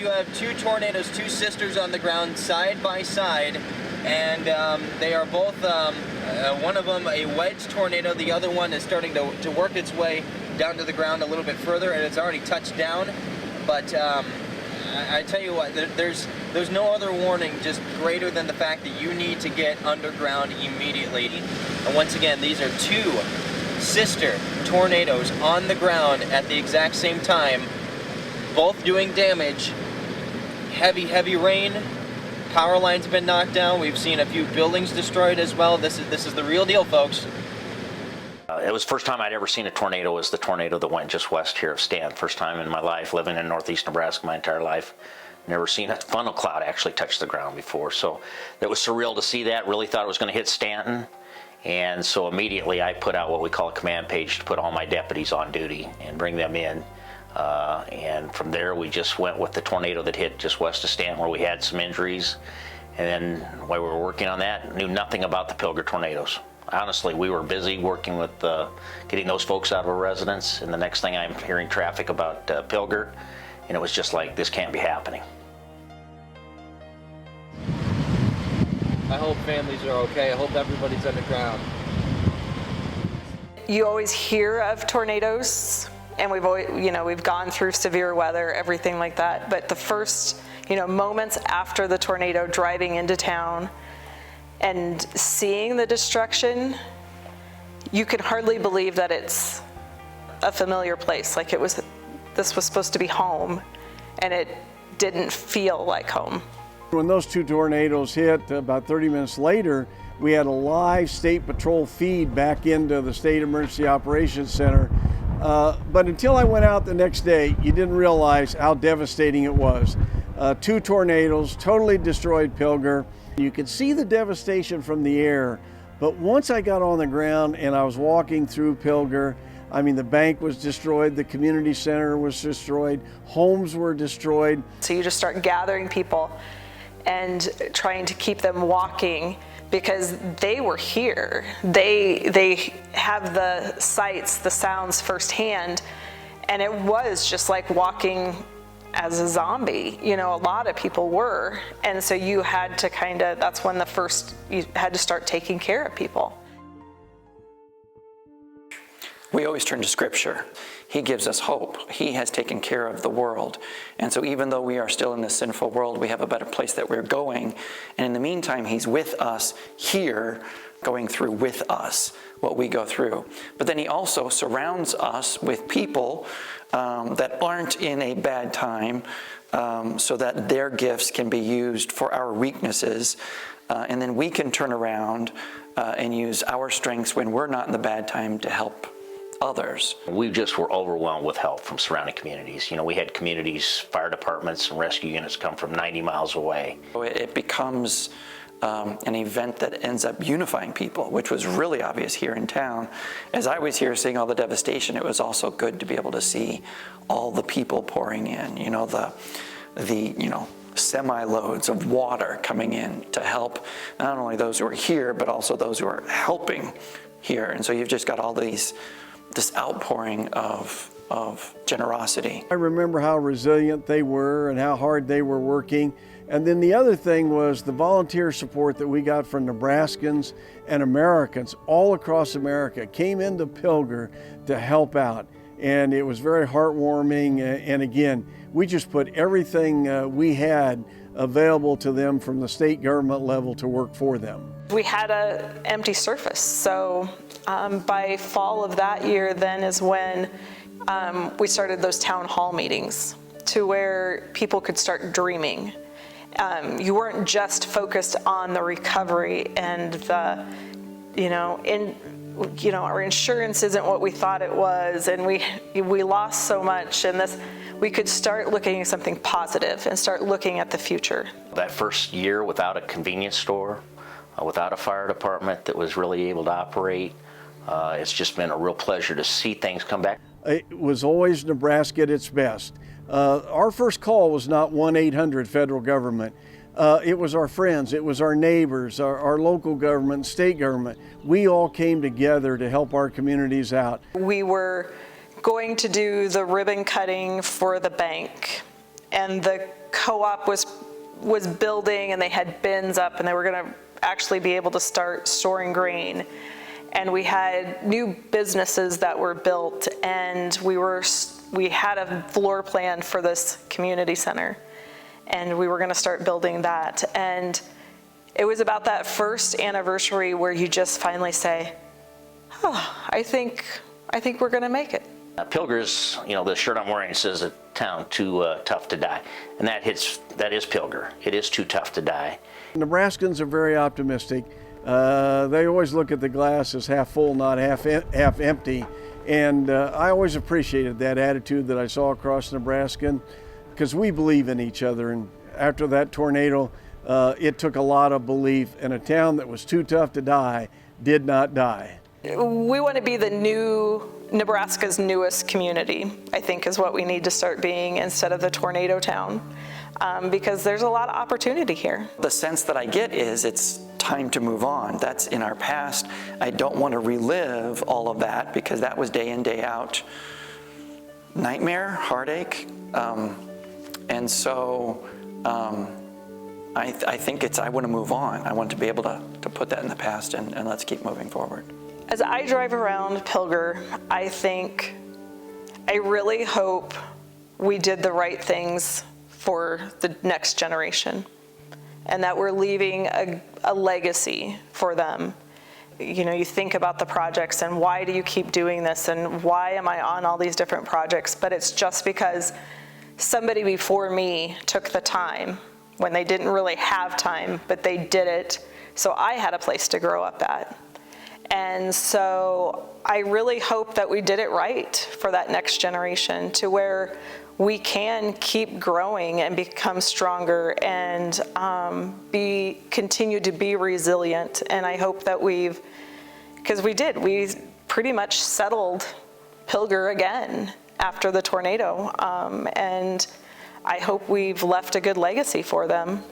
You have two tornadoes, two sisters on the ground side by side, and they are both, one of them a wedge tornado, the other one is starting to work its way down to the ground a little bit further, and it's already touched down. But I tell you what, there's no other warning just greater than the fact that you need to get underground immediately. And once again, these are two sister tornadoes on the ground at the exact same time, both doing damage. Heavy rain. Power lines have been knocked down. We've seen a few buildings destroyed as well. This is the real deal, folks. It was the first time I'd ever seen a tornado. Was the tornado that went just west here of Stan. First time in my life, living in northeast Nebraska my entire life. Never seen a funnel cloud actually touch the ground before. So it was surreal to see that. Really thought it was going to hit Stanton. And so immediately I put out what we call a command page to put all my deputies on duty and bring them in. And from there we just went with the tornado that hit just west of Stanton, where we had some injuries. And then while we were working on that, knew nothing about the Pilger tornadoes. Honestly, we were busy working with getting those folks out of a residence, and the next thing I'm hearing traffic about Pilger, and it was just like, this can't be happening. I hope families are okay. I hope everybody's underground. You always hear of tornadoes, and we've gone through severe weather, everything like that. But the first, moments after the tornado, driving into town and seeing the destruction, you can hardly believe that it's a familiar place. Like this was supposed to be home, and it didn't feel like home. When those two tornadoes hit, about 30 minutes later, we had a live State Patrol feed back into the State Emergency Operations Center. But until I went out the next day, you didn't realize how devastating it was. Two tornadoes totally destroyed Pilger. You could see the devastation from the air, but once I got on the ground and I was walking through Pilger, the bank was destroyed, the community center was destroyed, homes were destroyed. So you just start gathering people and trying to keep them walking, because they were here. They have the sights, the sounds firsthand, and it was just like walking as a zombie. A lot of people were, and so you had to that's when you had to start taking care of people. We always turn to Scripture. He gives us hope. He has taken care of the world. And so even though we are still in this sinful world, we have a better place that we're going. And in the meantime, He's with us here, going through with us what we go through. But then He also surrounds us with people that aren't in a bad time, so that their gifts can be used for our weaknesses. And then we can turn around and use our strengths when we're not in the bad time to help others. We just were overwhelmed with help from surrounding communities. We had communities, fire departments, and rescue units come from 90 miles away. It becomes an event that ends up unifying people, which was really obvious here in town. As I was here seeing all the devastation, it was also good to be able to see all the people pouring in, the semi-loads of water coming in to help not only those who are here, but also those who are helping here. And so you've just got all this outpouring of generosity. I remember how resilient they were and how hard they were working. And then the other thing was the volunteer support that we got from Nebraskans and Americans all across America came into Pilger to help out. And it was very heartwarming. And again, we just put everything we had available to them from the state government level to work for them. We had an empty surface, so by fall of that year then is when we started those town hall meetings to where people could start dreaming. You weren't just focused on the recovery and the, our insurance isn't what we thought it was, and we lost so much, and we could start looking at something positive and start looking at the future. That first year without a convenience store, without a fire department that was really able to operate, it's just been a real pleasure to see things come back. It was always Nebraska at its best. Our first call was not 1-800 federal government. It was our friends, it was our neighbors, our local government, state government. We all came together to help our communities out. We were going to do the ribbon cutting for the bank and the co-op was building, and they had bins up, and they were going to actually be able to start storing grain. And we had new businesses that were built, and we had a floor plan for this community center, and we were going to start building that. And it was about that first anniversary where you just finally say, oh, I think we're going to make it. Pilger's, the shirt I'm wearing says a town too tough to die, and that is Pilger. It is too tough to die. Nebraskans are very optimistic. They always look at the glass as half full, not half empty. And I always appreciated that attitude that I saw across Nebraska, because we believe in each other. And after that tornado, it took a lot of belief, and a town that was too tough to die did not die. We want to be Nebraska's newest community, I think, is what we need to start being instead of the tornado town, because there's a lot of opportunity here. The sense that I get is it's time to move on. That's in our past. I don't want to relive all of that, because that was day in, day out nightmare, heartache. And so I think I want to move on. I want to be able to put that in the past, and let's keep moving forward. As I drive around Pilger, I really hope we did the right things for the next generation, and that we're leaving a legacy for them. You think about the projects, and why do you keep doing this, and why am I on all these different projects? But it's just because somebody before me took the time when they didn't really have time, but they did it, so I had a place to grow up at. And so I really hope that we did it right for that next generation, to where we can keep growing and become stronger and continue to be resilient. And I hope that we pretty much settled Pilger again after the tornado. And I hope we've left a good legacy for them.